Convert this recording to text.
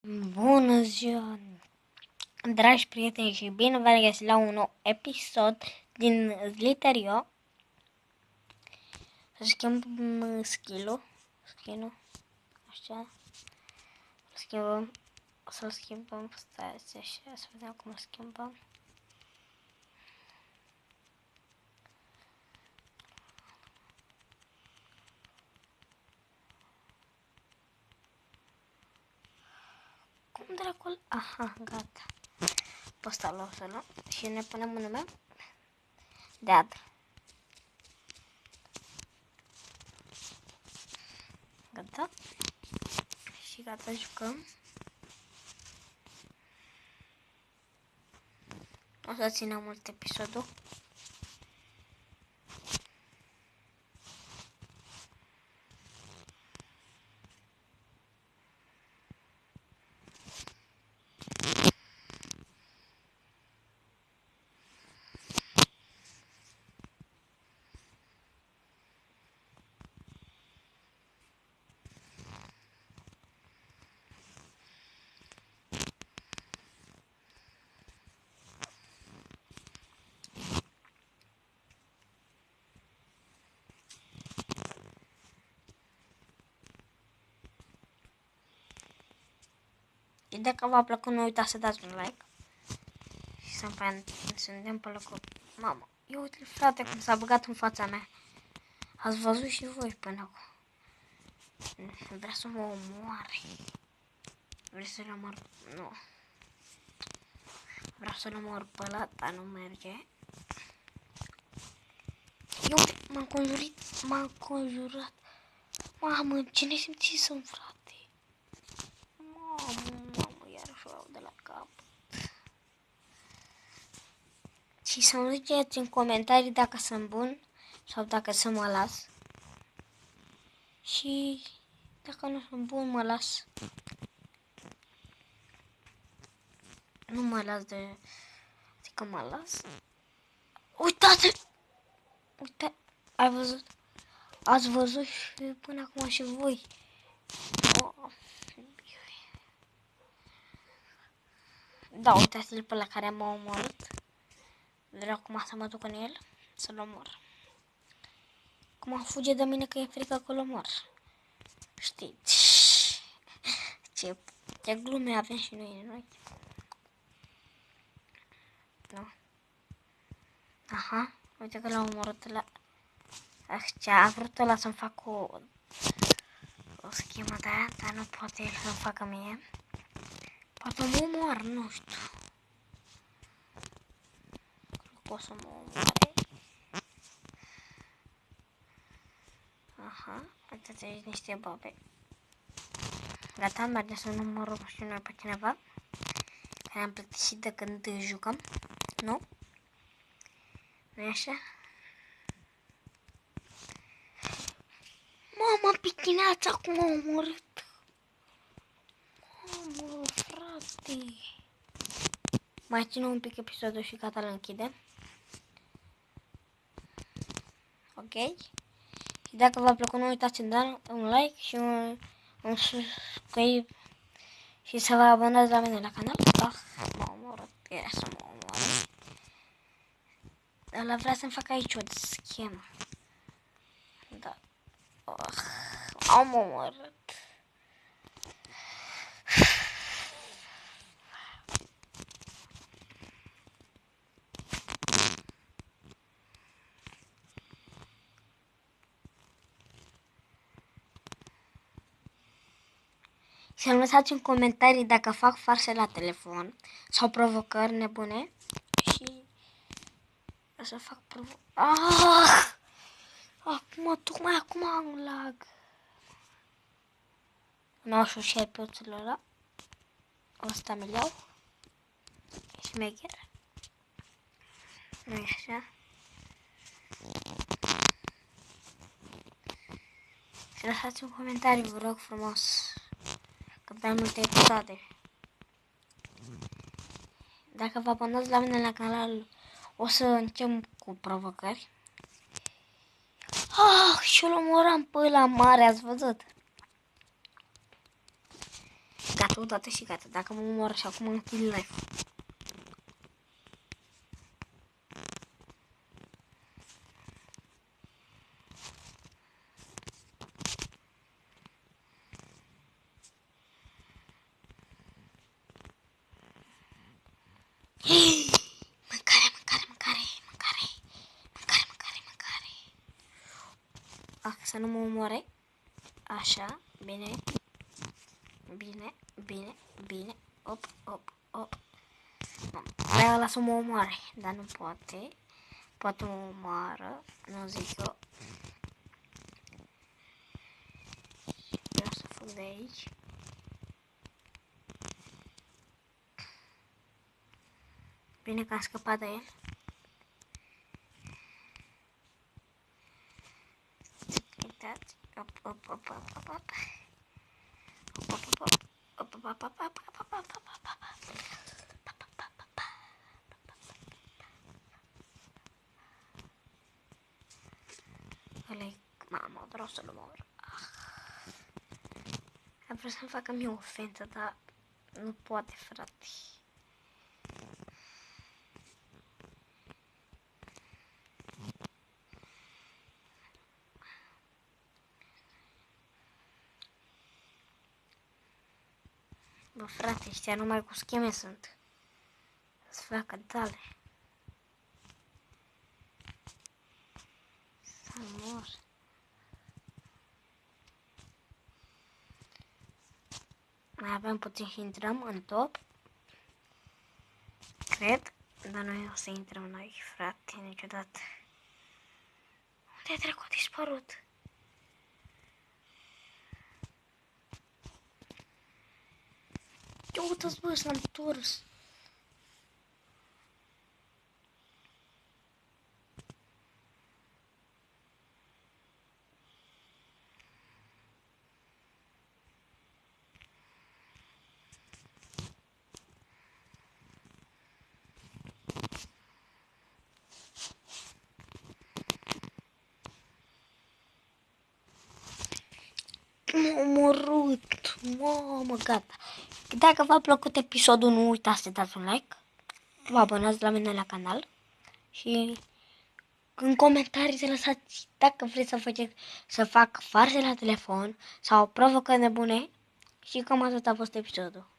Bună ziua, dragi prieteni, și bine v-am găsit la un nou episod din Zliterio. Să schimb skill-ul, așa, schimbăm, o să-l schimbăm, stai așa, să vedem cum îl schimbăm. Cum dracul? Aha, gata. Pe ăsta l-o să luăm și ne punem un nume de ad. Gata. Și gata, jucăm. O să ținem mult episodul. Și dacă v-a plăcut, nu uitați să dați un like. Și să-mi dăm pe locul. Mamă, eu uite, frate, cum s-a băgat în fața mea. Ați văzut și voi până acum. Vrea să mă omoare. Vreau să-l omor. Nu. Vreau să-l omor pe ăla, dar nu merge. Eu m-am conjurat. Mamă, ce nesimțit sunt, frate. Mamă, iarăși o iau de la cap. Și să-mi ziceți în comentarii dacă sunt bun sau dacă să mă las. Și dacă nu sunt bun, mă las. Nu mă las de... Adică mă las. Uitați! Uite, ai văzut? Ați văzut și până acum și voi. Oh. Da, uitați-l pe la care m-a omorât. Vreau acum să mă duc în el, să-l omor. Acum fuge de mine că e frică că-l omor. Știți? Ce glume avem și noi. Nu. Aha, uite că l-a omorât la... Ce a vrut ăla să-mi fac o schemă de aia, dar nu poate el să-mi facă mie. Poate mă omor, nu știu. Cred că o să mă omoare. Aha, uite-ți aici niște babe. Gata, mergem să numărăm și noi pe cineva. Care am plictisit de când jucăm. Nu? Nu-i așa? Mama, pitineața cum a omorât. Mamă, frate. Mai ținem un pic episodul și gata, îl închidem. Ok? Și dacă v-a plăcut, nu uitați să dați un like și un subscribe și să vă abonați la mine la canal. M-a omorât, era să mă omoare. Ăla vrea să-mi fac aici o schemă. Da. Am omorât. Să-mi lăsați în comentarii dacă fac farse la telefon sau provocări nebune și o să fac provocări. Tocmai acum am lag. Mi-au șușit pe oțelul ăla. Ăsta mi-l iau. E șmecher. Nu e așa. Și lăsați un comentariu, vă rog frumos. Că mai multe episoade. Dacă vă abonați la mine la canal, o să încep cu provocări. Și-l omoram pe ăla mare, ați văzut? Gata, odată și gata. Dacă mă omor și acum închid live. Să nu mă omoare. Așa, bine. Bine. Op. Vreau ăla să mă omoare, dar nu poate. Poate mă omoară, nu zic eu. Vreau să fug de aici. Bine că am scăpat de el. Uitați. Op. Mamă, vreau să-l omor. Vreau să-mi facă mie o ofensă, dar nu poate, frate. Bă, frate, ăștia numai cu scheme sunt. Să facă tale. Să mor. Mai avem puțin și intrăm în top. Cred. Dar noi o să intrăm noi, frate, niciodată. Unde dracu a dispărut? Uite-ți, bă, s-a întors. M-a omorât, mamă, gata. Dacă v-a plăcut episodul, nu uitați să dați un like, vă abonați la mine la canal și în comentarii să lăsați dacă vreți să fac farse la telefon sau provocări nebune și cam atât a fost episodul.